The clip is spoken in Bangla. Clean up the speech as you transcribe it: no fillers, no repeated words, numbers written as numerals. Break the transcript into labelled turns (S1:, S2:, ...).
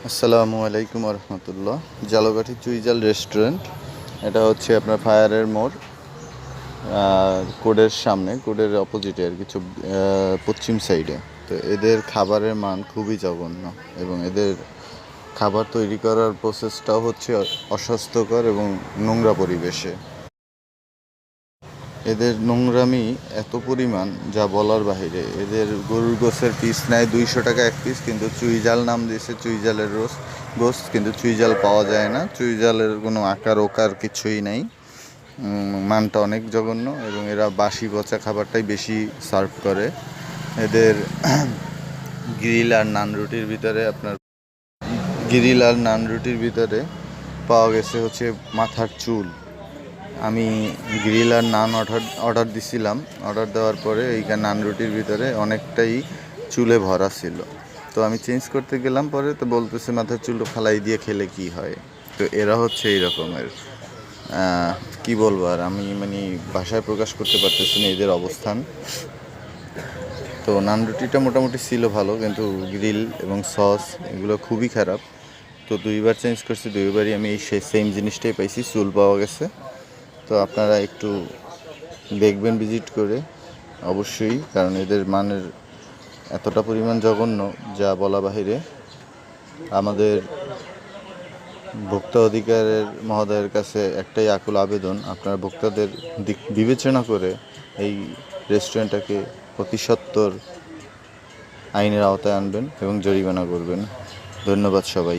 S1: আসসালামু আলাইকুম রহমতুল্লাহ। জালকাঠি চুইজাল রেস্টুরেন্ট, এটা হচ্ছে আপনার ফায়ারের মোড়, কোডের সামনে, কোডের অপোজিটে আর কিছু পশ্চিম সাইডে। তো এদের খাবারের মান খুবই জঘন্য এবং এদের খাবার তৈরি করার প্রসেসটাও হচ্ছে অস্বাস্থ্যকর এবং নোংরা পরিবেশে। এদের নোংরামি এত পরিমাণ যা বলার বাহিরে। এদের গরুর গোশের পিস নেয় 200 টাকা এক পিস, কিন্তু চুইজাল নাম দিয়েছে, চুইজালের গোস্ত, কিন্তু চুইজাল পাওয়া যায় না। চুইজালের কোনো আকার ওকার কিছুই নেই। মানটা অনেক জঘন্য এবং এরা বাসি পচা খাবারটাই বেশি সার্ভ করে। এদের গ্রিল আর নান রুটির ভিতরে পাওয়া গেছে হচ্ছে মাথার চুল। আমি গ্রিল আর নান অর্ডার দিছিলাম। অর্ডার দেওয়ার পরে এই নান রুটির ভিতরে অনেকটাই চুলে ভরা ছিল। তো আমি চেঞ্জ করতে গেলাম, পরে তো বলতেছে মাথার চুলটা ফালাই দিয়ে খেলে কি হয়। তো এরা হচ্ছে এই রকমের, কি বলবো আর, আমি ভাষায় প্রকাশ করতে পারতেছি না এদের অবস্থান। তো নান রুটিটা মোটামুটি ছিল ভালো, কিন্তু গ্রিল এবং সস এগুলো খুবই খারাপ। তো দুইবার চেঞ্জ করছি, দুইবারই আমি সেই সেম জিনিসটাই পাইছি, চুল পাওয়া গেছে। তো আপনারা একটু দেখবেন ভিজিট করে অবশ্যই, কারণ এদের মানের এতটা পরিমাণ জঘন্য যা বলা বাহিরে। আমাদের ভোক্তা অধিকারের মহোদয়ের কাছে একটাই আকুল আবেদন, আপনারা ভোক্তাদের দিক বিবেচনা করে এই রেস্টুরেন্টটাকে অতি সত্বর আইনের আওতায় আনবেন এবং জরিমানা করবেন। ধন্যবাদ সবাই।